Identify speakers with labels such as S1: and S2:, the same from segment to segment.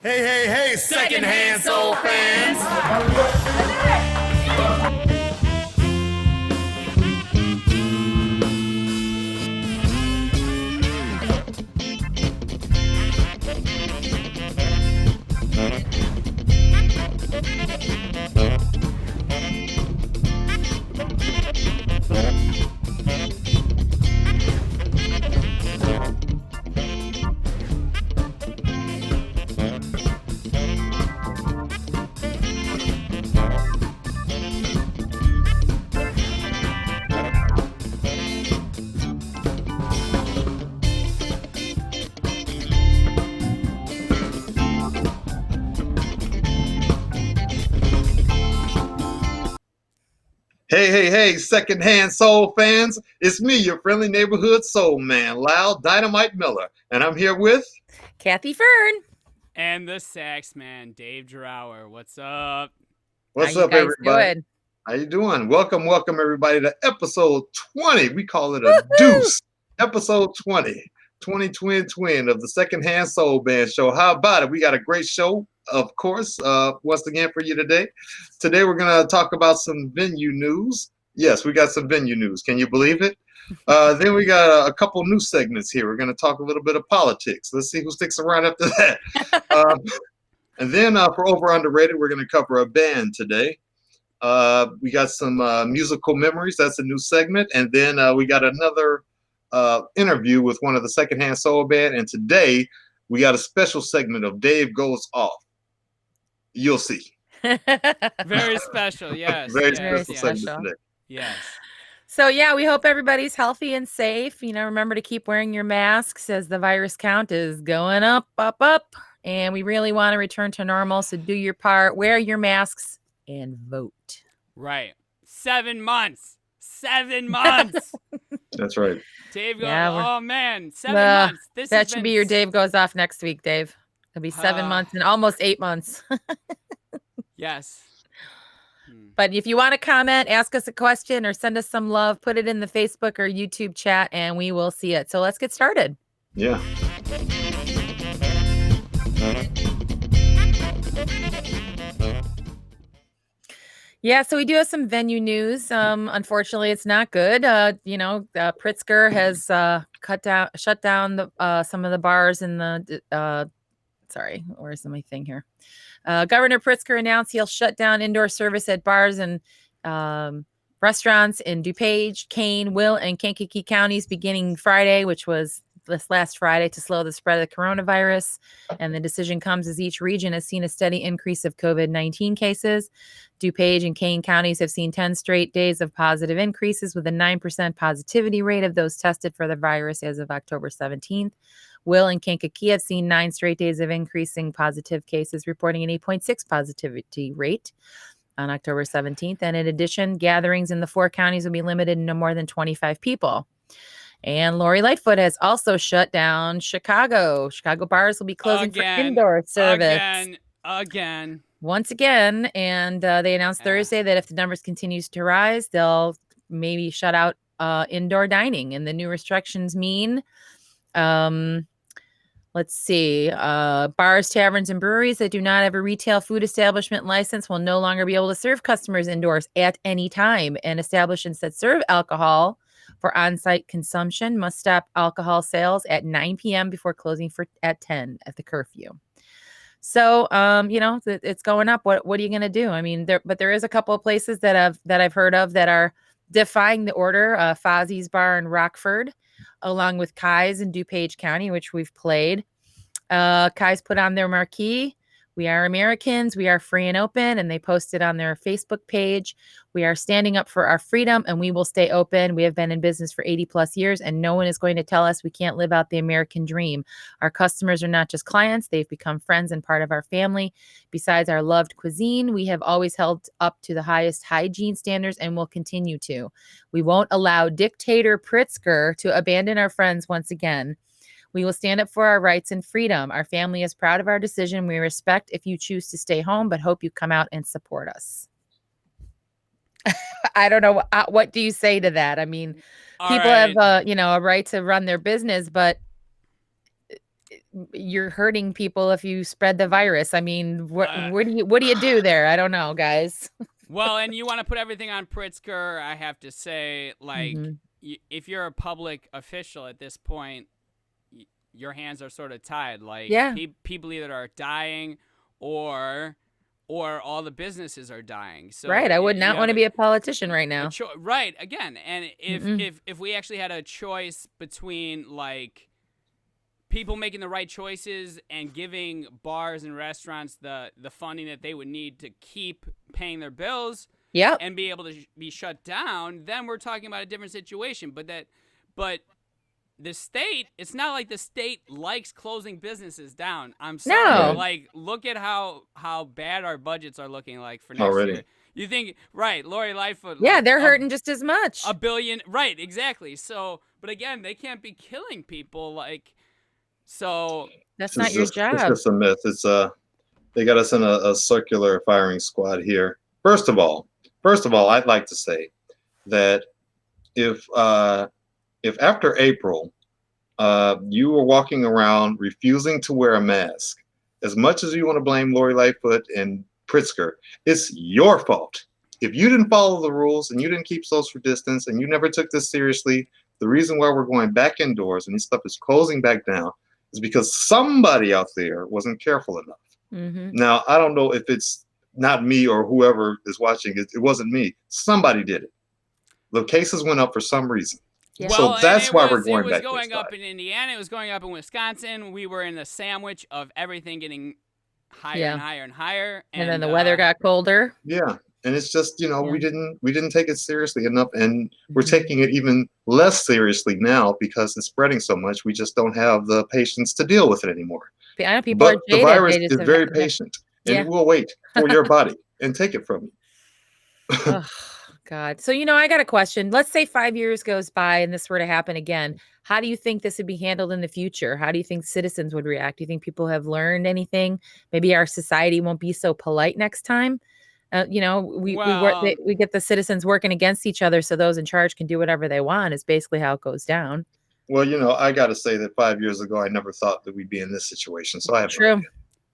S1: Hey, hey, hey, secondhand soul fans! Hey, hey, hey, secondhand soul fans! It's me, your friendly neighborhood soul man, Loud Dynamite Miller, and I'm here with
S2: Kathy Fern.
S3: And the sax man, Dave Drower. What's up?
S1: What's
S2: How you
S1: up,
S2: guys
S1: everybody?
S2: doing?
S1: How you doing? Welcome, everybody, to episode 20. We call it a
S2: Woo-hoo!
S1: deuce. Episode 20, 20 twin of the Secondhand Soul Band Show. How about it? We got a great show, of course, once again for you today. Today we're going to talk about some venue news. Yes, we got some venue news. Can you believe it? Then we got a couple new segments here. We're going to talk a little bit of politics. Let's see who sticks around after that. And then for Over Underrated, we're going to cover a band today. We got some musical memories. That's a new segment. And then we got another interview with one of the Secondhand Soul Band. And today we got a special segment of Dave Goes Off. You'll see.
S3: Very special, yes.
S1: Very
S3: yes,
S1: special
S3: yes.
S1: segment today.
S3: Yes.
S2: So, yeah, we hope everybody's healthy and safe. Remember to keep wearing your masks as the virus count is going up. And we really want to return to normal. So do your part, wear your masks, and vote.
S3: Right. 7 months. 7 months.
S1: That's right.
S3: Dave goes,
S2: Yeah,
S3: oh man, 7 months.
S2: That should be your Dave Goes Off next week, Dave. It'll be 7 months and almost 8 months.
S3: Yes.
S2: But if you want to comment, ask us a question, or send us some love, put it in the Facebook or YouTube chat, and we will see it. So let's get started.
S1: Yeah.
S2: Yeah, so we do have some venue news. Unfortunately, it's not good. Pritzker has shut down the some of the bars in the. Sorry, where's my thing here? Governor Pritzker announced he'll shut down indoor service at bars and restaurants in DuPage, Kane, Will, and Kankakee counties beginning Friday, which was this last Friday, to slow the spread of the coronavirus. And the decision comes as each region has seen a steady increase of COVID-19 cases. DuPage and Kane counties have seen 10 straight days of positive increases, with a 9% positivity rate of those tested for the virus as of October 17th. Will and Kankakee have seen 9 straight days of increasing positive cases, reporting an 8.6 positivity rate on October 17th. And in addition, gatherings in the 4 counties will be limited to no more than 25 people. And Lori Lightfoot has also shut down Chicago. Chicago bars will be closing for indoor service.
S3: Again.
S2: Once again. And they announced Thursday that if the numbers continues to rise, they'll maybe shut out indoor dining. And the new restrictions mean... let's see. Bars, taverns, and breweries that do not have a retail food establishment license will no longer be able to serve customers indoors at any time. And establishments that serve alcohol for on-site consumption must stop alcohol sales at 9 p.m. before closing at 10 at the curfew. So, it's going up. What are you going to do? I mean, there is a couple of places that I've heard of that are defying the order. Fozzie's Bar in Rockford, along with Kai's in DuPage County, which we've played. Kai's put on their marquee, "We are Americans, we are free and open," and they posted on their Facebook page, "We are standing up for our freedom and we will stay open. We have been in business for 80 plus years and no one is going to tell us we can't live out the American dream. Our customers are not just clients, they've become friends and part of our family. Besides our loved cuisine, we have always held up to the highest hygiene standards and will continue to. We won't allow dictator Pritzker to abandon our friends once again. We will stand up for our rights and freedom. Our family is proud of our decision. We respect if you choose to stay home, but hope you come out and support us." I don't know. What do you say to that? I mean, people have, a right to run their business, but you're hurting people if you spread the virus. I mean, what do you do there? I don't know, guys.
S3: Well, and you want to put everything on Pritzker. I have to say, like, if you're a public official at this point, your hands are sort of tied. Like, people either are dying or all the businesses are dying. So
S2: right, I would not want to be a politician right now.
S3: Right, again, and if we actually had a choice between like people making the right choices and giving bars and restaurants the funding that they would need to keep paying their bills, and be able to be shut down, then we're talking about a different situation. But the state, it's not like the state likes closing businesses down. I'm sorry.
S2: No.
S3: Like, look at how bad our budgets are looking like for next year. You think, right, Lori Lightfoot.
S2: Yeah, they're hurting just as much.
S3: $1 billion. Right, exactly. So, but again, they can't be killing people. Like, so.
S2: That's not your job.
S1: It's just a myth. It's they got us in a circular firing squad here. First of all, I'd like to say that if after April, you were walking around refusing to wear a mask, as much as you want to blame Lori Lightfoot and Pritzker, it's your fault. If you didn't follow the rules and you didn't keep social distance and you never took this seriously, the reason why we're going back indoors and this stuff is closing back down is because somebody out there wasn't careful enough. Now, I don't know if it's not me or whoever is watching it. It wasn't me. Somebody did it. The cases went up for some reason.
S2: Yeah.
S1: So that's why we're going back.
S3: It was going up in Indiana. It was going up in Wisconsin. We were in the sandwich of everything getting higher and higher and higher.
S2: And then the weather got colder.
S1: Yeah. And it's just, we didn't take it seriously enough. And we're taking it even less seriously now because it's spreading so much. We just don't have the patience to deal with it anymore.
S2: I know people are jaded.
S1: The virus is very patient. And it will wait for your body and take it from you.
S2: Oh, God. So, I got a question. Let's say 5 years goes by and this were to happen again. How do you think this would be handled in the future? How do you think citizens would react? Do you think people have learned anything? Maybe our society won't be so polite next time. We get the citizens working against each other so those in charge can do whatever they want is basically how it goes down.
S1: Well, I got to say that 5 years ago, I never thought that we'd be in this situation. So I have
S2: True.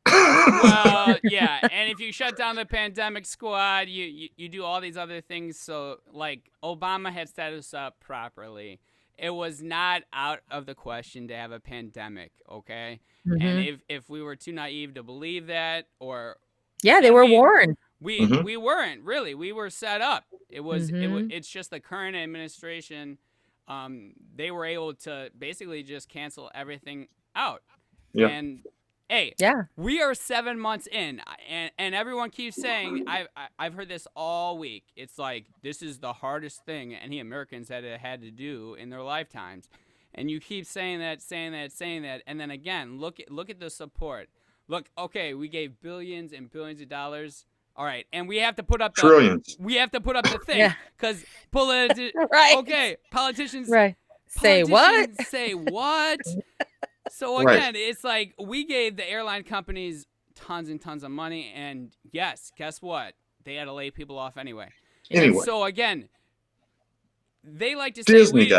S3: Well, yeah, and if you shut down the pandemic squad, you do all these other things. So, like, Obama had set us up properly. It was not out of the question to have a pandemic, okay? And if we were too naive to believe that,
S2: they were warned.
S3: We weren't really. We were set up. It's just the current administration. They were able to basically just cancel everything out.
S1: Yeah.
S3: And we are 7 months in, and everyone keeps saying, I've heard this all week. It's like, this is the hardest thing any Americans had to do in their lifetimes. And you keep saying that, and then again, look at the support. Look, okay, we gave billions and billions of dollars. All right, and we have to put up
S1: trillions.
S3: We have to put up the thing because politicians.
S2: Say what?
S3: Say what? So again, it's like we gave the airline companies tons and tons of money, and yes, guess what? They had to lay people off anyway. And so again, they like to say we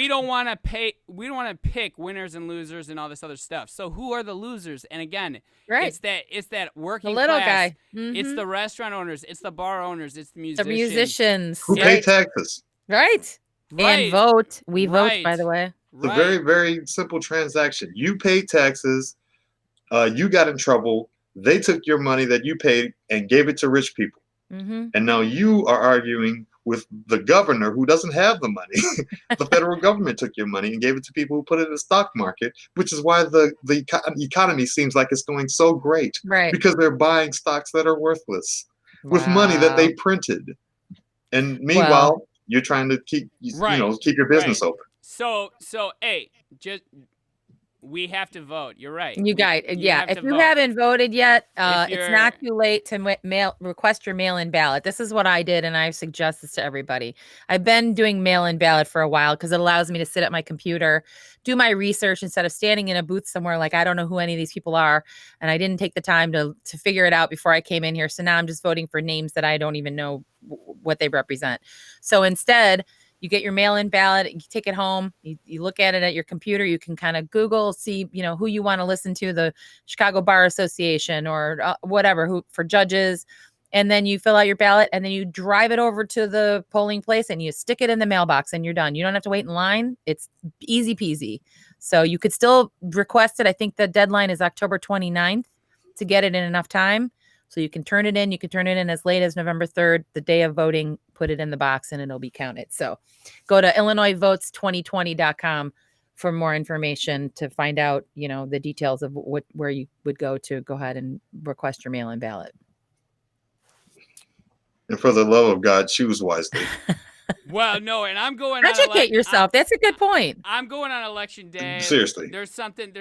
S3: don't want to pay. We don't want to pick winners and losers and all this other stuff. So who are the losers? And again, it's that working
S2: the little
S3: class.
S2: guy.
S3: It's the restaurant owners. It's the bar owners. It's the musicians.
S2: The musicians
S1: who pay taxes.
S2: Right. And vote. We vote, by the way.
S1: It's a very, very simple transaction. You paid taxes. You got in trouble. They took your money that you paid and gave it to rich people. And now you are arguing with the governor who doesn't have the money. The federal government took your money and gave it to people who put it in the stock market, which is why the economy seems like it's going so great.
S2: Right.
S1: Because they're buying stocks that are worthless with money that they printed. And meanwhile, you're trying to keep keep your business open.
S3: So hey, just we have to vote. You're right.
S2: You guys, if you haven't voted yet, it's not too late to request your mail-in ballot. This is what I did, and I suggest this to everybody. I've been doing mail-in ballot for a while because it allows me to sit at my computer, do my research instead of standing in a booth somewhere like I don't know who any of these people are, and I didn't take the time to figure it out before I came in here. So now I'm just voting for names that I don't even know what they represent. So instead, You get your mail-in ballot, you take it home, you look at it at your computer, you can kind of Google, see, who you want to listen to, the Chicago Bar Association or whatever, who for judges. And then you fill out your ballot and then you drive it over to the polling place and you stick it in the mailbox and you're done. You don't have to wait in line. It's easy peasy. So you could still request it. I think the deadline is October 29th to get it in enough time. So you can turn it in. You can turn it in as late as November 3rd, the day of voting, put it in the box and it'll be counted. So go to IllinoisVotes2020.com for more information to find out, the details of where you would go to go ahead and request your mail-in ballot.
S1: And for the love of God, choose wisely.
S3: Well, no, and I'm going
S2: educate yourself. That's a good point.
S3: I'm going on election day.
S1: Seriously.
S3: There's something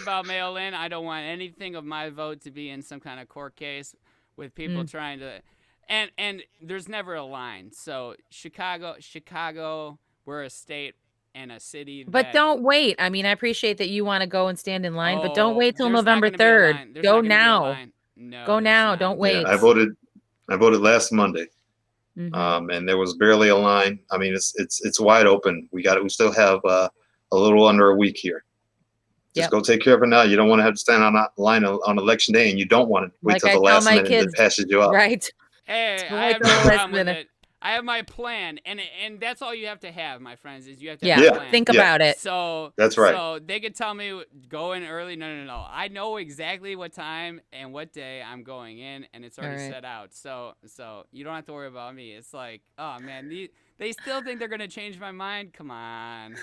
S3: about mail-in. I don't want anything of my vote to be in some kind of court case with people trying to and there's never a line. So Chicago, we're a state and a city.
S2: But don't wait. I mean, I appreciate that you want to go and stand in line, but don't wait till November 3rd. Go now.
S3: No,
S2: go now. Don't wait.
S1: Yeah, I voted last Monday. And there was barely a line. I mean, it's wide open. We still have a little under a week here. Just go take care of it now. You don't want to have to stand on a line on election day, and you don't want to wait till the last minute and it passes you up.
S2: Right.
S3: Hey, I have no problem with it. I have my plan, and that's all you have to have, my friends, is you have to have a plan.
S2: Think about it.
S3: So
S1: that's right.
S3: So they could tell me go in early. No. I know exactly what time and what day I'm going in, and it's already set out. So you don't have to worry about me. It's like, oh man, they still think they're gonna change my mind. Come on,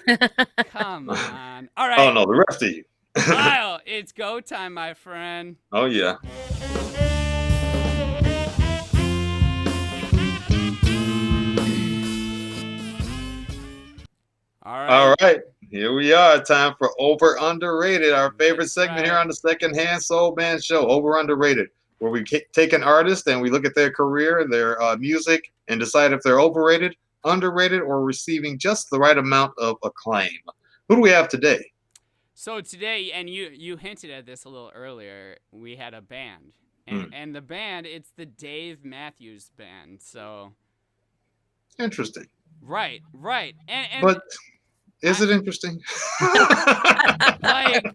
S3: come on. All right.
S1: Oh no, the rest of you.
S3: Kyle, it's go time, my friend.
S1: Oh yeah. All right. Here we are. Time for Over Underrated, our favorite segment here on the Secondhand Soul Band Show. Over Underrated, where we take an artist and we look at their career, their music, and decide if they're overrated, underrated, or receiving just the right amount of acclaim. Who do we have today?
S3: So today, and you hinted at this a little earlier, we had a band. And the band, it's the Dave Matthews Band. So
S1: interesting.
S3: Right.
S1: But is it interesting?
S3: Like,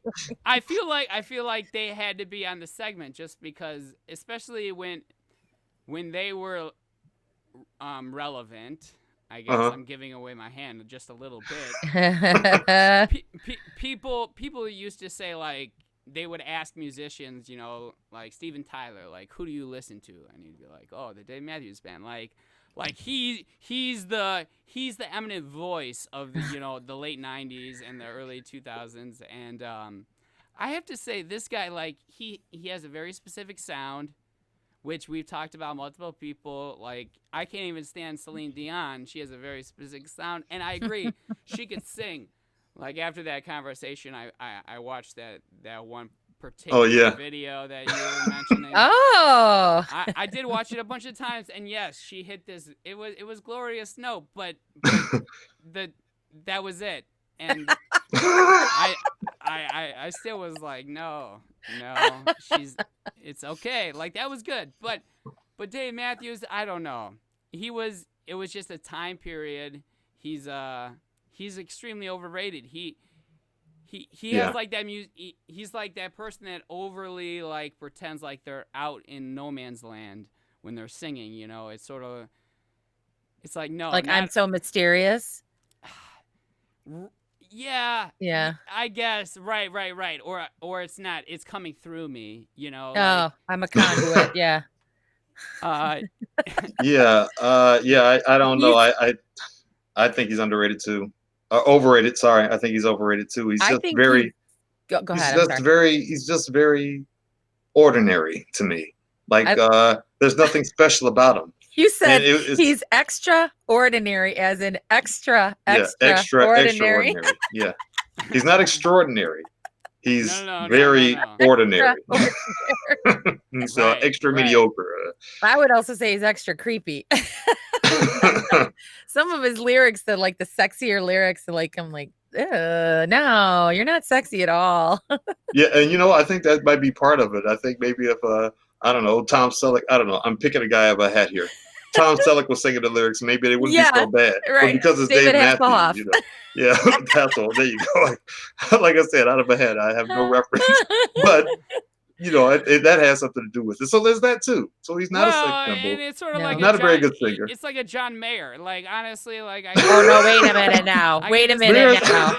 S3: I feel like they had to be on the segment just because, especially when they were relevant. I guess I'm giving away my hand just a little bit. People used to say, like, they would ask musicians, like Steven Tyler, like, who do you listen to? And he'd be like, oh, the Dave Matthews Band, like he's the eminent voice of the the late 90s and the early 2000s, and I have to say this guy, like, he has a very specific sound, which we've talked about multiple people. Like, I can't even stand Celine Dion. She has a very specific sound, and I agree, she could sing. Like, after that conversation, I watched that one particular video that you were mentioning.
S2: Oh,
S3: I did watch it a bunch of times, and yes, she hit this. It was glorious note, but that was it. And I still was like, no, it's okay. Like, that was good, but Dave Matthews, I don't know. It was just a time period. He's extremely overrated. He has like that music. He's like that person that overly, like, pretends like they're out in no man's land when they're singing. It's sort of, it's like, no,
S2: like, I'm so mysterious.
S3: Yeah. I guess right. Or it's not. It's coming through me.
S2: Oh, I'm a conduit. Yeah.
S1: I don't know. I think he's underrated too. Overrated. Sorry, I think he's overrated too. He's just very.
S2: Go ahead.
S1: He's just very ordinary to me. Like, there's nothing special about him.
S2: You said he's extraordinary, as in extra ordinary.
S1: Yeah, he's not extraordinary. He's very ordinary. So extra mediocre.
S2: I would also say he's extra creepy. Some of his lyrics, the sexier lyrics, like, I'm like, no, you're not sexy at all.
S1: Yeah, and I think that might be part of it. I think maybe if I don't know, Tom Selleck, I don't know, I'm picking a guy out of a hat here. Tom Selleck was singing the lyrics, maybe they wouldn't be so bad.
S2: right.
S1: But because it's
S2: David
S1: Dave Matthews,
S2: Hasselhoff.
S1: you know. Yeah, Hasselhoff. There you go. Like I said, out of my head, I have no reference. But you know, that has something to do with it. So there's that too. So he's not a sex symbol.
S3: And it's sort of
S2: No.
S3: like
S1: Not a very good singer.
S3: It's like a John Mayer. Like honestly, like
S2: Oh no! Wait a minute now. Wait a minute now.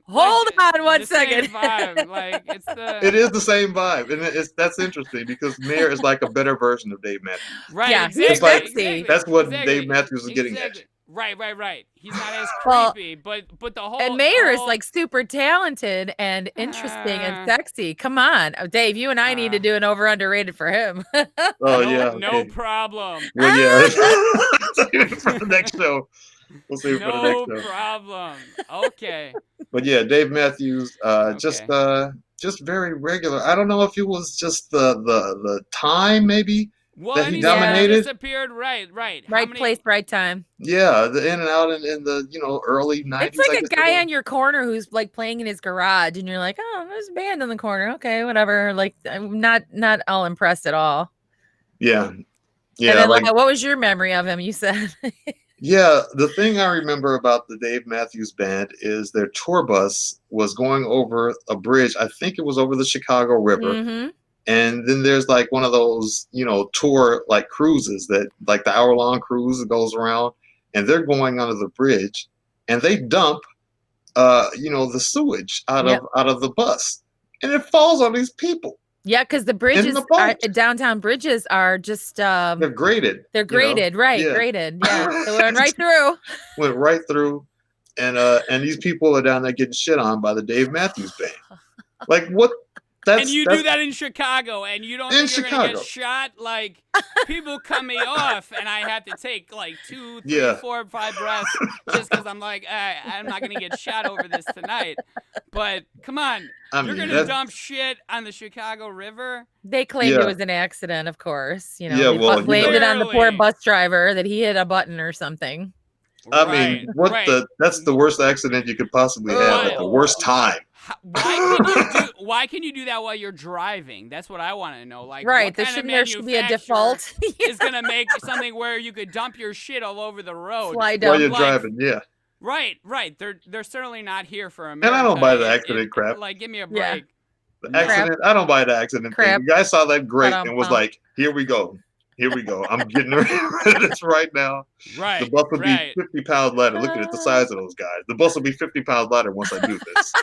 S2: Hold on one second.
S3: Vibe. Like it's the.
S1: It is the same vibe, and that's interesting because Mayer is like a better version of Dave Matthews.
S3: Right.
S2: Yeah,
S3: Exactly.
S2: he's
S1: like-
S3: exactly,
S1: That's what
S3: exactly,
S1: Dave Matthews is getting at.
S3: exactly. Right. He's not as
S2: Well,
S3: creepy, but the whole
S2: And Mayer is
S3: whole-
S2: like super talented and interesting and
S3: Ah.
S2: sexy. Come on, Dave. You and I need to do an over underrated for him.
S1: Oh
S3: no,
S1: yeah.
S3: no
S1: okay.
S3: problem.
S1: Well, yeah. For the next show, we'll see for the
S3: No
S1: next show.
S3: problem. Okay.
S1: But yeah, Dave Matthews,
S3: Okay.
S1: just very regular. I don't know if it was just the time maybe.
S3: Well,
S1: That
S3: and
S1: he
S3: he's never
S1: dominated?
S3: disappeared. Right. How
S2: Right
S3: many-
S2: place, right time.
S1: Yeah, the in and out in the early 90s.
S2: It's like
S1: I
S2: a
S1: guess it
S2: guy
S1: was.
S2: on your corner who's like playing in his garage, and you're like, oh, there's a band in the corner. Okay, whatever. Like, I'm not all impressed at all.
S1: Yeah.
S2: And
S1: Yeah,
S2: then,
S1: like
S2: what was your memory of him? You said.
S1: yeah, the thing I remember about the Dave Matthews Band is their tour bus was going over a bridge. I think it was over the Chicago River.
S2: Mhm.
S1: And then there's like one of those, tour like cruises that like the hour-long cruise that goes around, and they're going under the bridge, and they dump, the sewage out of the bus, and it falls on these people.
S2: Yeah, because the bridges,
S1: the boat.
S2: downtown bridges are just
S1: They're graded.
S2: they're graded, right?
S1: Yeah.
S2: Graded, yeah. They went right through.
S1: Went right through, and these people are down there getting shit on by the Dave Matthews Band. Like what?
S3: And you do that in Chicago, and you don't
S1: In
S3: think you're gonna get
S1: Chicago.
S3: shot? Like people cut me off, and I have to take like 2, 3,
S1: Yeah.
S3: 4, 5 breaths just because I'm like, I'm not gonna get shot over this tonight. But come on,
S1: I
S3: you're
S1: mean,
S3: gonna
S1: that's-
S3: dump shit on the Chicago River?
S2: They claimed it
S1: Yeah.
S2: was an accident, of course.
S1: Yeah,
S2: They
S1: well,
S2: blamed it on the poor
S3: Clearly.
S2: bus driver that he hit a button or something.
S1: I mean, that's the worst accident you could possibly have at the worst time.
S3: Why can you do that while you're driving? That's what I want to know. Like,
S2: Right.
S3: what
S2: There
S3: kind of
S2: should be a
S3: manufacturer
S2: default.
S3: is gonna make something where you could dump your shit all over the road.
S2: Slide
S1: While
S2: down.
S1: you're
S3: Like-
S1: driving, yeah.
S3: Right. They're certainly not here for America.
S1: I don't buy the accident crap.
S3: Like, give me a
S2: Yeah.
S3: break.
S1: The
S2: Crap.
S1: accident, I don't buy the accident
S2: Crap.
S1: thing. The guy saw that great
S2: Ba-dum,
S1: and was
S2: bum.
S1: like, here we go. I'm getting rid of this right now.
S3: Right.
S1: The bus will be
S3: right.
S1: 50 pounds lighter. Look at the size of those guys. The bus will be 50 pounds lighter once I do this.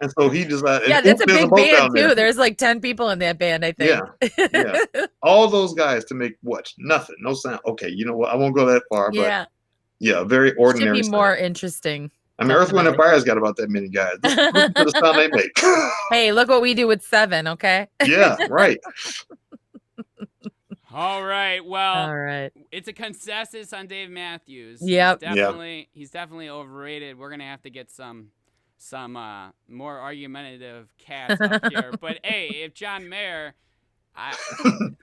S1: And so he decided.
S2: Yeah, that's a
S1: there's
S2: big
S1: boat
S2: band
S1: down there.
S2: too. There's like 10 people in that band, I think.
S1: Yeah. All those guys to make what? Nothing. No sound. Okay, you know what? I won't go that far, but
S2: Yeah.
S1: yeah, very
S2: Should
S1: ordinary
S2: be
S1: stuff.
S2: more interesting.
S1: I mean, Earth, Wind, and Fire's got about that many guys. Listen to the sound they make.
S2: Hey, look what we do with 7, okay?
S1: Yeah, right.
S3: All right. Well,
S2: All right.
S3: it's a consensus on Dave Matthews.
S2: Yep.
S3: He's definitely overrated. We're gonna have to get some more argumentative cats up here. But hey, if John Mayer,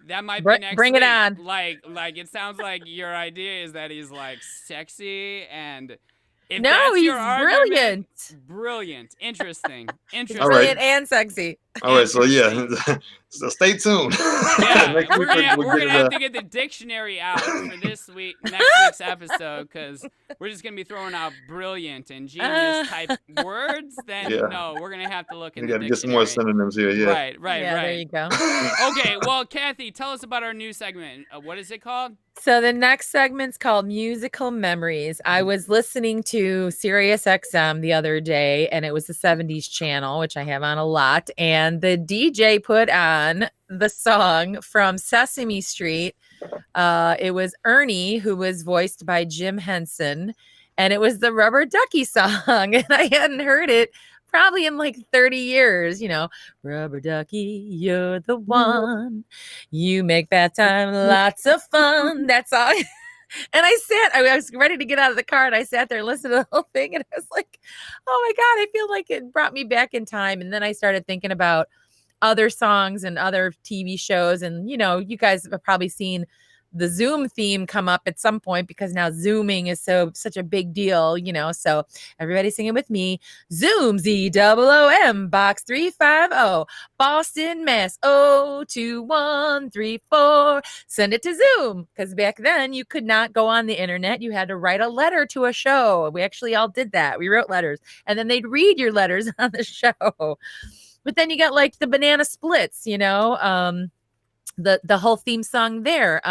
S3: that might be next
S2: Bring it
S3: week.
S2: on.
S3: Like it sounds like your idea is that he's like sexy and. If
S2: No,
S3: that's
S2: he's
S3: your argument,
S2: brilliant.
S3: brilliant, interesting.
S2: He's
S1: All right.
S2: brilliant and sexy.
S1: All right, so yeah, so stay tuned.
S3: Yeah,
S1: Next
S3: we're
S1: week
S3: gonna,
S1: we'll
S3: we're
S1: get
S3: gonna have
S1: it,
S3: to get the dictionary out for next week's episode, because we're just gonna be throwing out brilliant and genius type words. Then
S1: Yeah.
S3: no, we're gonna have to look in
S1: We
S3: the
S1: got to get some more
S3: dictionary.
S1: synonyms here. Yeah.
S3: Right.
S2: Yeah, there you go.
S3: Okay, well, Kathy, tell us about our new segment. What is it called?
S2: So the next segment's called Musical Memories. I was listening to Sirius XM the other day, and it was the 70s channel, which I have on a lot. And the DJ put on the song from Sesame Street. It was Ernie, who was voiced by Jim Henson, and it was the Rubber Ducky song. And I hadn't heard it probably in like 30 years, Rubber Ducky, you're the one. You make that time lots of fun. That song. And I was ready to get out of the car, and I sat there and listened to the whole thing. And I was like, oh my God, I feel like it brought me back in time. And then I started thinking about other songs and other TV shows. And, you guys have probably seen the Zoom theme come up at some point because now Zooming is such a big deal, so everybody sing it with me. Zoom, ZOOM, box 350, Boston, Mass. 02134. Send it to Zoom, because back then you could not go on the internet. You had to write a letter to a show. We actually all did that. We wrote letters, and then they'd read your letters on the show. But then you got like the banana splits, the whole theme song there.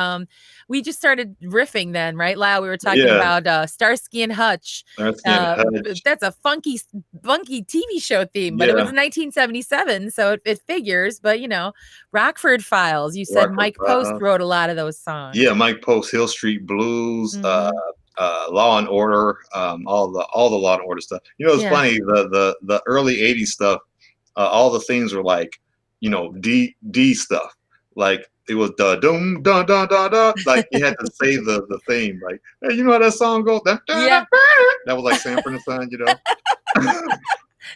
S2: We just started riffing then, right, Lyle? We were talking about Starsky and Hutch. That's a funky TV show theme, but it was 1977, so it figures. But Rockford Files. You said Mike Post wrote a lot of those songs.
S1: Yeah, Mike Post, Hill Street Blues, Law and Order, all the Law and Order stuff. It's funny, the early '80s stuff. All the themes were like, D stuff. Like it was da dum da da da da. Like you had to say the theme. Like, hey, how that song goes? That was like Sanford and Son,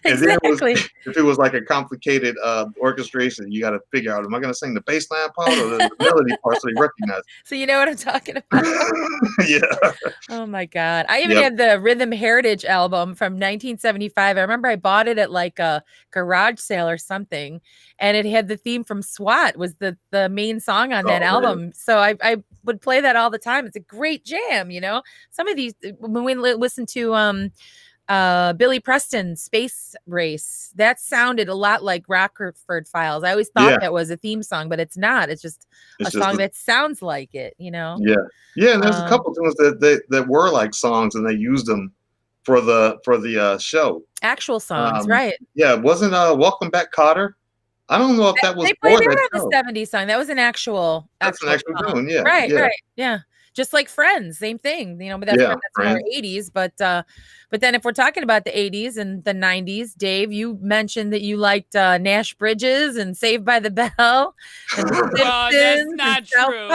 S1: And
S2: Exactly.
S1: then if it was like a complicated orchestration, you got to figure out, am I going to sing the bass line part or the melody part so you recognize it?
S2: So you know what I'm talking about?
S1: Yeah.
S2: Oh my God. I even have the Rhythm Heritage album from 1975. I remember I bought it at like a garage sale or something, and it had the theme from SWAT was the main song on that album. Man. So I would play that all the time. It's a great jam, Some of these, when we listen to Billy Preston, Space Race, that sounded a lot like Rockford Files. I always thought that was a theme song, but it's not. It's just a song that sounds like it,
S1: Yeah, and there's a couple tunes that were like songs, and they used them for the show.
S2: Actual songs, right?
S1: Yeah, wasn't Welcome Back, Kotter? I don't know if that was
S2: they played that on the '70s song. That was an actual.
S1: That's an actual tune, yeah.
S2: Right, yeah. Just like Friends, same thing, but that's more '80s. But then if we're talking about the '80s and the '90s, Dave, you mentioned that you liked Nash Bridges and Saved by the Bell. And
S3: well, that's not true.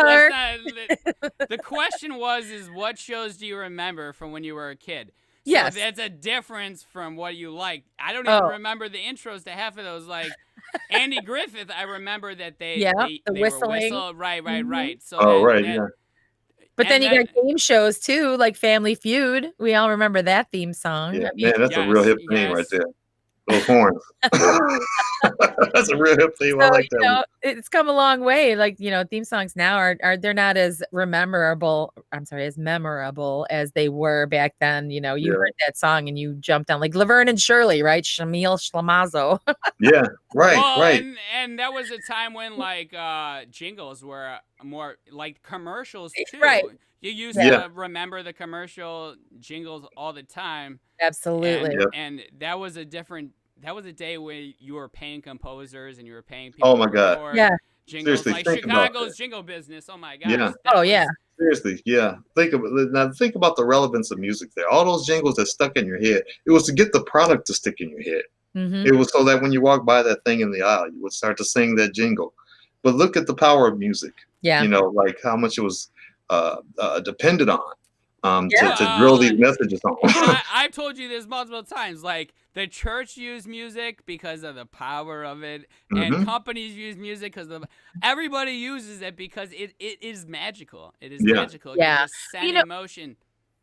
S3: The question is what shows do you remember from when you were a kid? So
S2: yes,
S3: that's a difference from what you like. I don't even remember the intros to half of those. Like Andy Griffith, I remember that they
S2: whistling.
S3: Were right. So
S2: But then you got game shows too, like Family Feud. We all remember that theme song.
S1: Yeah, man, that's a real hip theme right there. Those horns. That's a real hip theme. I like that.
S2: It's come a long way. Like, theme songs now are they're not as memorable as they were back then. You heard that song and you jumped on, like Laverne and Shirley, right? Shamil Shlamazo.
S1: Yeah, right.
S3: And that was a time when like jingles were more like commercials too.
S2: Right.
S3: You used to remember the commercial jingles all the time.
S2: Absolutely.
S3: And that was a day when you were paying composers and you were paying people.
S1: Oh my God.
S2: Yeah.
S3: Jingles.
S1: Seriously,
S3: like Chicago's jingle business. Oh my God.
S1: Yeah. Seriously, yeah. Think about the relevance of music there. All those jingles that stuck in your head, it was to get the product to stick in your head.
S2: Mm-hmm.
S1: It was so that when you walk by that thing in the aisle, you would start to sing that jingle. But look at the power of music.
S2: Yeah.
S1: Like how much it was depended on to drill these messages on.
S3: I've told you this multiple times. Like the church used music because of the power of it, and companies use music because everybody uses it because it is magical. It is magical.
S2: Yeah,
S3: it send emotion.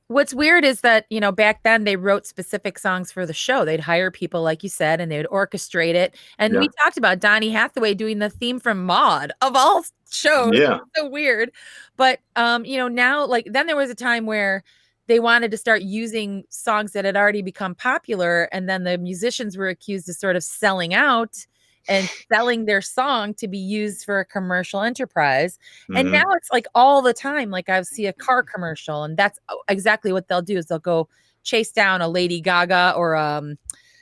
S2: What's weird is that, back then they wrote specific songs for the show. They'd hire people, like you said, and they would orchestrate it. And we talked about Donny Hathaway doing the theme from Maude, of all shows.
S1: Yeah.
S2: So weird. But, now, like, then there was a time where they wanted to start using songs that had already become popular. And then the musicians were accused of sort of selling out and selling their song to be used for a commercial enterprise. And now it's like all the time, like I see a car commercial, and that's exactly what they'll do is they'll go chase down a Lady Gaga or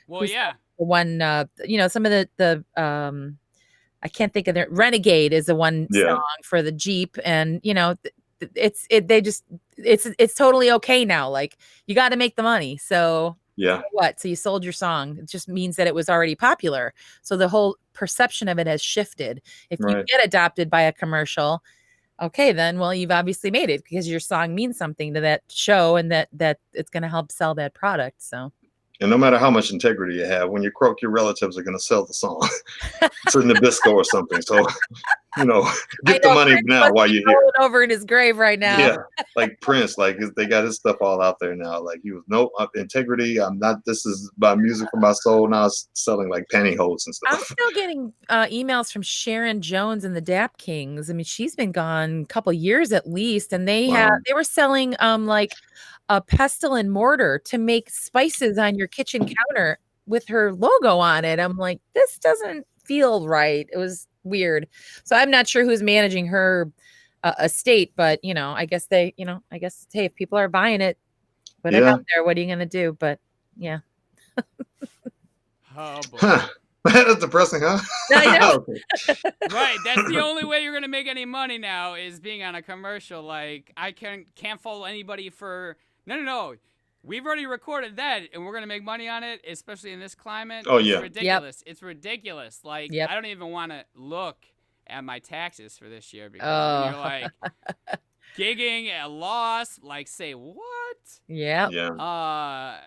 S2: one some of the I can't think of their Renegade is the one song for the Jeep, and it's totally okay now. Like you got to make the money. So what? So you sold your song. It just means that it was already popular. So the whole perception of it has shifted. If you get adopted by a commercial, okay, then, well, you've obviously made it because your song means something to that show and that it's going to help sell that product. So
S1: And no matter how much integrity you have, when you croak, your relatives are going to sell the song to Nabisco or something. So, get the money
S2: Prince
S1: now
S2: must
S1: while
S2: be
S1: you're here.
S2: rolling over in his grave right now.
S1: Yeah, like Prince, like they got his stuff all out there now. Like he was no integrity. I'm not. This is my music for my soul. Now it's selling like pantyhose and
S2: I'm
S1: stuff.
S2: still getting emails from Sharon Jones and the Dap Kings. I mean, she's been gone a couple years at least, and they were selling like a pestle and mortar to make spices on your kitchen counter with her logo on it. I'm like, this doesn't feel right. It was weird. So I'm not sure who's managing her estate, but I guess hey, if people are buying it, put it out there. What are you gonna do? But yeah.
S3: Oh boy.
S1: Huh. That is depressing, huh?
S2: I know.
S3: Right. That's the only way you're gonna make any money now is being on a commercial. Like I can't follow anybody for no. We've already recorded that, and we're gonna make money on it, especially in this climate.
S1: Oh,
S3: it's
S1: yeah.
S3: ridiculous. Yep. It's ridiculous. Like
S2: yep.
S3: I don't even want to look at my taxes for this year because when you're like gigging at a loss, like say what?
S2: Yeah.
S1: Yeah.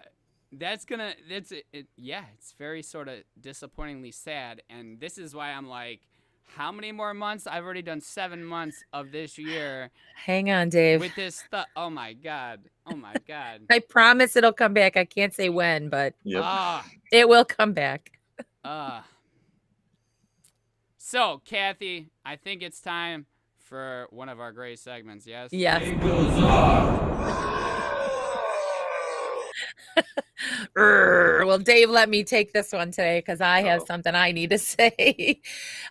S3: It's very sort of disappointingly sad, and this is why I'm like, how many more months? I've already done 7 months of this year.
S2: Hang on, Dave.
S3: With this stuff. Oh my god.
S2: I promise it'll come back. I can't say when, but it will come back.
S3: So, Kathy, I think it's time for one of our great segments, yes?
S2: Yes. Well, Dave, let me take this one today because I have something I need to say.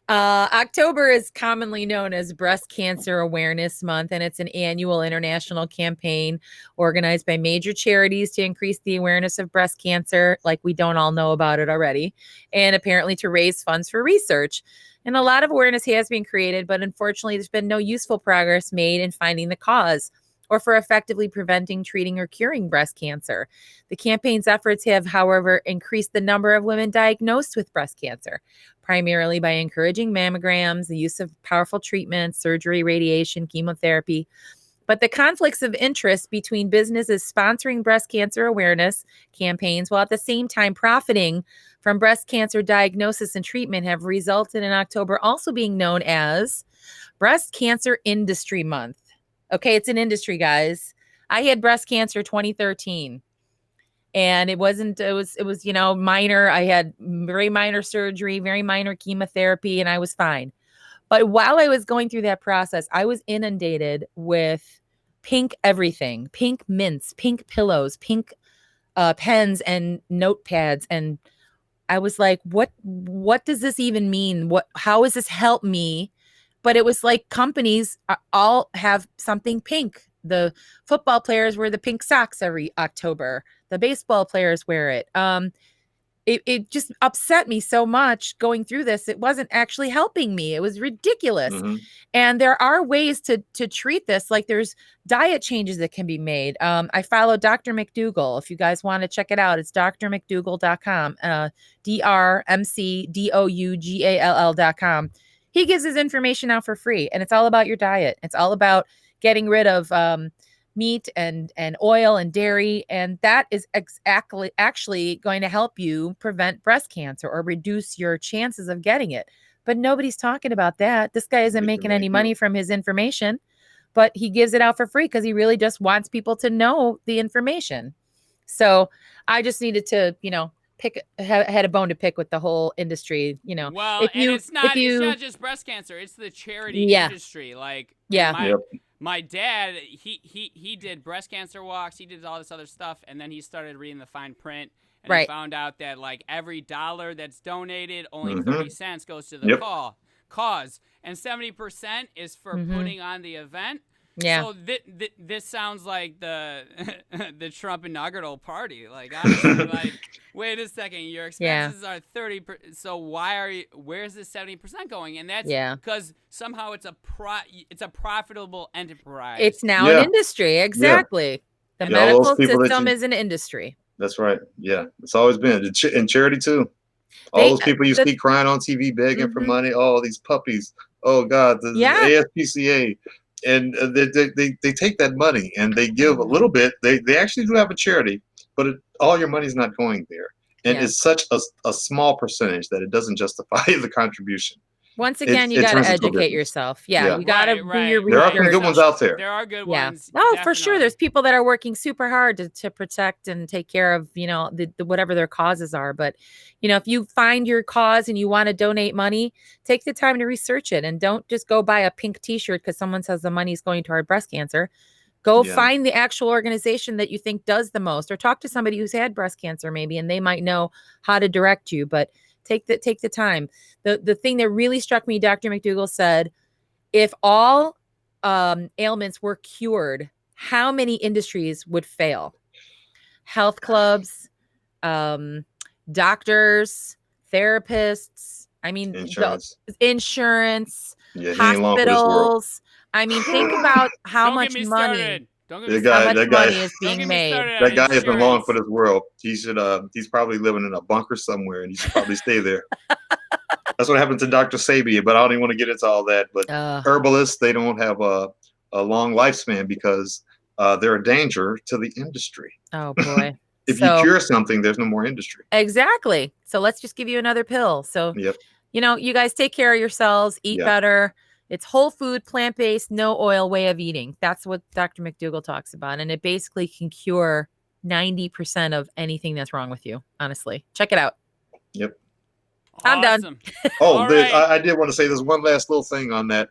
S2: October is commonly known as Breast Cancer Awareness Month, and it's an annual international campaign organized by major charities to increase the awareness of breast cancer, like we don't all know about it already, and apparently to raise funds for research. And a lot of awareness has been created, but unfortunately, there's been no useful progress made in finding the cause or for effectively preventing, treating, or curing breast cancer. The campaign's efforts have, however, increased the number of women diagnosed with breast cancer, primarily by encouraging mammograms, the use of powerful treatments, surgery, radiation, chemotherapy. But the conflicts of interest between businesses sponsoring breast cancer awareness campaigns while at the same time profiting from breast cancer diagnosis and treatment have resulted in October also being known as Breast Cancer Industry Month. Okay, it's an industry, guys. I had breast cancer 2013. And it was minor. I had very minor surgery, very minor chemotherapy, and I was fine. But while I was going through that process, I was inundated with pink everything, pink mints, pink pillows, pink pens and notepads. And I was like, what does this even mean? How does this help me? But it was like companies all have something pink. The football players wear the pink socks every October. The baseball players wear it. It just upset me so much going through this. It wasn't actually helping me. It was ridiculous. Mm-hmm. And there are ways to treat this. Like there's diet changes that can be made. I follow Dr. McDougall. If you guys want to check it out, it's drmcdougall.com, drmcdougall.com. He gives his information out for free, and it's all about your diet. It's all about getting rid of meat and oil and dairy, and that is actually going to help you prevent breast cancer or reduce your chances of getting it. But nobody's talking about that. This guy isn't making any money from his information, but he gives it out for free because he really just wants people to know the information. So I just needed to, had a bone to pick with the whole industry,
S3: Well, it's not just breast cancer; it's the charity industry. Like, my dad, he did breast cancer walks. He did all this other stuff, and then he started reading the fine print, and he found out that like every $1 that's donated, only 30 cents goes to the cause, and 70% is for putting on the event. Yeah. So this sounds like the Trump inaugural party. Like, honestly, like, wait a second, your expenses are 30%. So where's the 70% going? And that's because somehow it's a profitable enterprise.
S2: It's now an industry. Exactly. The medical system is an industry.
S1: That's right. Yeah. It's always been in charity too. All those people you see crying on TV begging for money. Oh, these puppies. Oh God. The ASPCA. And they take that money and they give a little bit. They actually do have a charity but all your money's not going there. And
S2: Yeah.
S1: it's such a small percentage that it doesn't justify the contribution.
S2: Once again, you
S1: it
S2: got to
S1: turns into a
S2: educate
S1: business.
S2: yourself. Yeah,
S1: Yeah.
S2: you got to do your
S1: There are some
S2: research.
S1: good ones out there.
S3: There are good
S2: Yeah.
S3: ones.
S2: Oh, for sure.
S3: definitely.
S2: There's people that are working super hard to protect and take care of, you know, the whatever their causes are. But, you know, if you find your cause and you want to donate money, take the time to research it and don't just go buy a pink t-shirt because someone says the money's going toward breast cancer. Go
S1: Yeah.
S2: find the actual organization that you think does the most, or talk to somebody who's had breast cancer maybe, and they might know how to direct you. But take the time. The thing that really struck me, Dr. McDougall said, if all ailments were cured, how many industries would fail? Health clubs, doctors, therapists. I mean, insurance,
S1: Yeah, he ain't long for this world.
S2: hospitals. I mean, think about how
S3: Don't
S2: much
S3: get me
S2: money.
S3: started. Don't get
S1: The
S3: me
S1: guy-
S2: How
S3: started.
S2: much
S1: that guy-
S2: money is
S3: Don't
S2: being
S3: get me
S2: made?
S3: started on
S1: That guy isn't long for
S3: insurance.
S1: this world. He should he's probably living in a bunker somewhere, and he should probably stay there. That's what happened to Dr. Sabia, but I don't even want to get into all that. But herbalists, they don't have a long lifespan because they're a danger to the industry.
S2: Oh boy.
S1: If you cure something, there's no more industry.
S2: Exactly. So let's just give you another pill. So,
S1: Yep.
S2: you know, you guys take care of yourselves, eat
S1: Yeah.
S2: better. It's whole food, plant-based, no oil way of eating. That's what Dr. McDougall talks about. And it basically can cure 90% of anything that's wrong with you. Honestly, check it out.
S1: Yep.
S2: I'm done.
S1: Oh,
S3: All right.
S1: I did want to say there's one last little thing on that.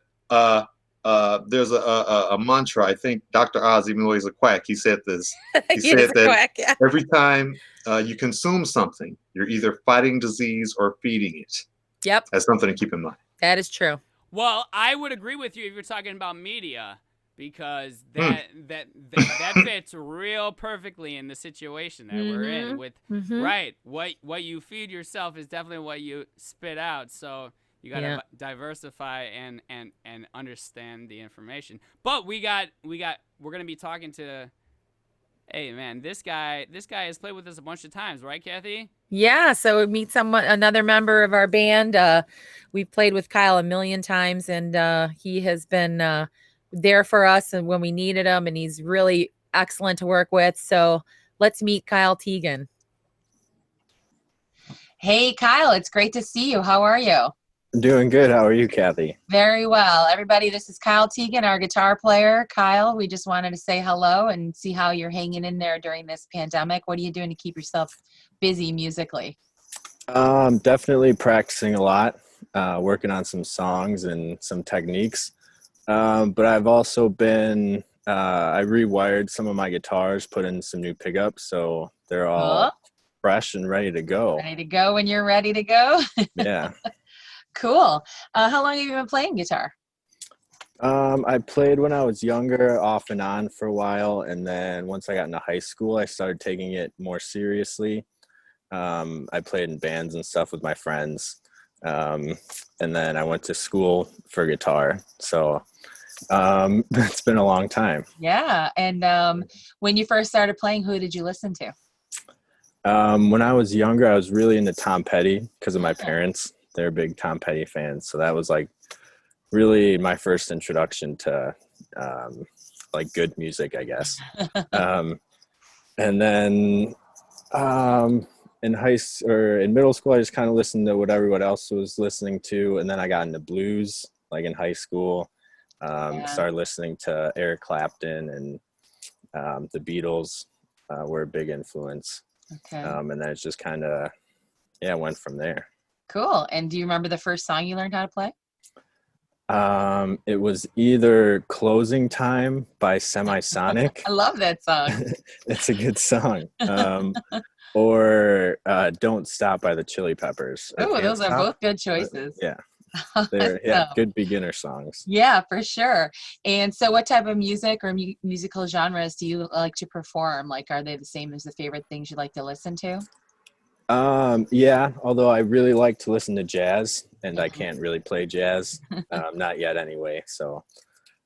S1: There's a mantra. I think Dr. Oz, even though he's a quack, he said this. He said that
S2: quack, yeah.
S1: every time you consume something, you're either fighting disease or feeding it.
S2: Yep.
S1: That's something to keep in mind.
S2: That is true.
S3: Well, I would agree with you if you're talking about media, because that fits real perfectly in the situation that we're in. With right, what you feed yourself is definitely what you spit out. So you got to diversify and understand the information. But we're gonna be talking to. Hey man, this guy has played with us a bunch of times, right, Kathy?
S2: Yeah, so we meet another member of our band. We've played with Kyle a million times, and he has been there for us and when we needed him, and he's really excellent to work with. So let's meet Kyle Teagan. Hey, Kyle, it's great to see you. How are you?
S4: Doing good. How are you, Kathy?
S2: Very well. Everybody, this is Kyle Teagan, our guitar player. Kyle, we just wanted to say hello and see how you're hanging in there during this pandemic. What are you doing to keep yourself busy musically?
S4: Definitely practicing a lot, working on some songs and some techniques. But I've also been, I rewired some of my guitars, put in some new pickups, so they're all fresh and ready to go.
S2: Ready to go when you're ready to go?
S4: Yeah.
S2: Cool. How long have you been playing guitar?
S4: I played when I was younger, off and on for a while, and then once I got into high school, I started taking it more seriously. I played in bands and stuff with my friends, and then I went to school for guitar. So it's been a long time.
S2: Yeah. And when you first started playing, who did you listen to?
S4: When I was younger, I was really into Tom Petty because of my parents. They're big Tom Petty fans. So that was like really my first introduction to like good music, I guess. And then in middle school, I just kind of listened to what everyone else was listening to. And then I got into blues, like in high school. Started listening to Eric Clapton and the Beatles were a big influence.
S2: Okay.
S4: And then it's just kind of, went from there.
S2: Cool. And do you remember the first song you learned how to play?
S4: It was either Closing Time by Semisonic.
S2: I love that song.
S4: It's a good song. Or Don't Stop by the Chili Peppers.
S2: Oh, those are both good choices.
S4: Yeah. They're good beginner songs.
S2: Yeah, for sure. And so what type of music or musical genres do you like to perform? Like, are they the same as the favorite things you like to listen to?
S4: Yeah, although I really like to listen to jazz, and I can't really play jazz, not yet anyway. So,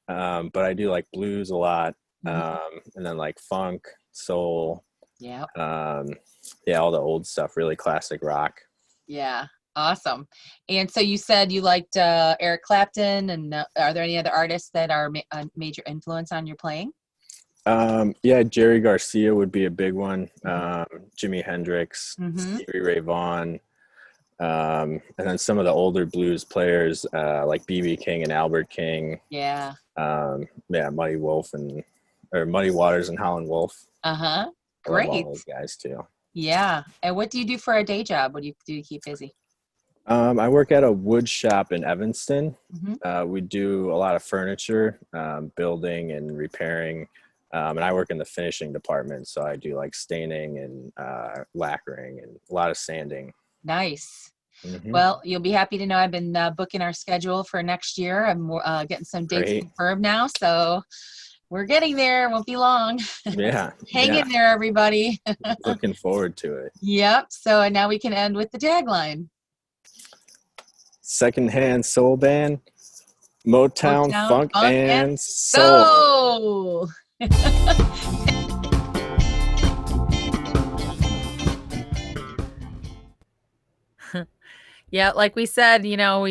S4: but I do like blues a lot, and then like funk, soul, all the old stuff, really classic rock.
S2: Yeah, awesome. And so you said you liked Eric Clapton, and are there any other artists that are a major influence on your playing?
S4: Yeah, Jerry Garcia would be a big one. Jimi Hendrix,
S2: Mhm.
S4: Stevie Ray Vaughan, and then some of the older blues players like B.B. King and Albert King.
S2: Yeah.
S4: Yeah, Muddy Waters and Howlin' Wolf.
S2: Uh-huh.
S4: I love all
S2: Great.
S4: those guys too.
S2: Yeah. And what do you do for a day job? What do you do to keep busy?
S4: I work at a wood shop in Evanston.
S2: Mhm.
S4: We do a lot of furniture, building and repairing. And I work in the finishing department, so I do like staining and lacquering and a lot of sanding.
S2: Nice.
S4: Mhm.
S2: Well, you'll be happy to know I've been booking our schedule for next year. I'm getting some dates
S4: Great.
S2: confirmed now, so we're getting there. Won't be long.
S4: Yeah,
S2: Hang
S4: yeah.
S2: in there, everybody.
S4: Looking forward to it.
S2: Yep. So now we can end with the tagline.
S4: Secondhand Soul Band, Motown,
S2: Motown,
S4: Funk,
S2: Funk, and
S4: and Soul.
S2: Soul. Yeah, like we said, you know,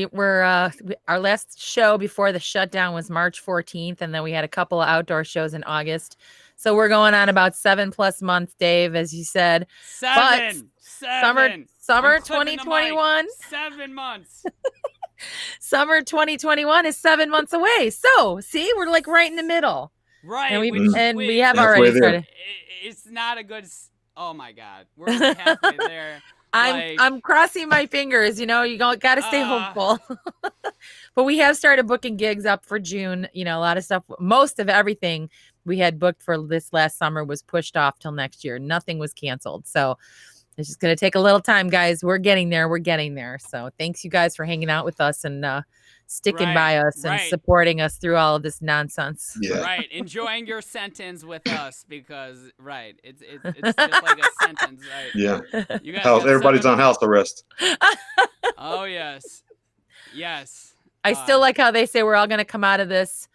S2: our last show before the shutdown was March 14th, and then we had a couple of outdoor shows in August. So we're going on about 7+ months, Dave, as you said.
S3: Seven.
S2: Summer
S3: I'm clipping the mic.
S2: 2021.
S3: 7 months.
S2: Summer 2021 is 7 months away. So see, we're like right in the middle.
S3: Right.
S2: And we
S3: which-
S2: and
S3: wait,
S2: we have
S1: Halfway
S2: already
S1: there.
S2: started.
S3: It's not a good. Oh my God, we're only halfway there.
S2: I'm crossing my fingers. You know, you got to stay hopeful. But we have started booking gigs up for June. You know, a lot of stuff. Most of everything we had booked for this last summer was pushed off till next year. Nothing was canceled. So it's just going to take a little time, guys. We're getting there. We're getting there. So thanks you guys for hanging out with us and sticking by us and supporting us through all of this nonsense.
S1: Yeah.
S3: Right, enjoying your sentence with us because it's just like a sentence, right?
S1: Yeah.
S3: You got
S1: Everybody's on house arrest.
S3: Oh yes, yes.
S2: I still like how they say we're all going to come out of this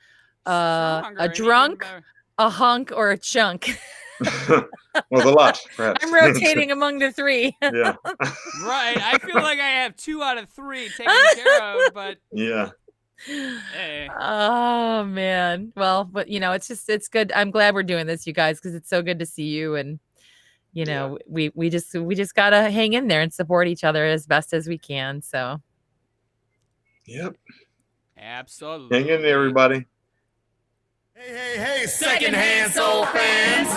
S2: a
S3: stronger,
S2: drunk,
S3: anything
S2: a hunk, or a chunk.
S1: Well, a lot, perhaps.
S2: I'm rotating among the three.
S1: Yeah.
S3: Right, I feel like I have 2 out of 3 taken care of, but
S1: Yeah.
S3: hey.
S2: Oh man. Well, but you know, it's good. I'm glad we're doing this, you guys, because it's so good to see you. And you know, we just gotta hang in there and support each other as best as we can. So
S1: Yep.
S3: Absolutely.
S1: Hang in there, everybody.
S5: Hey, secondhand soul fans.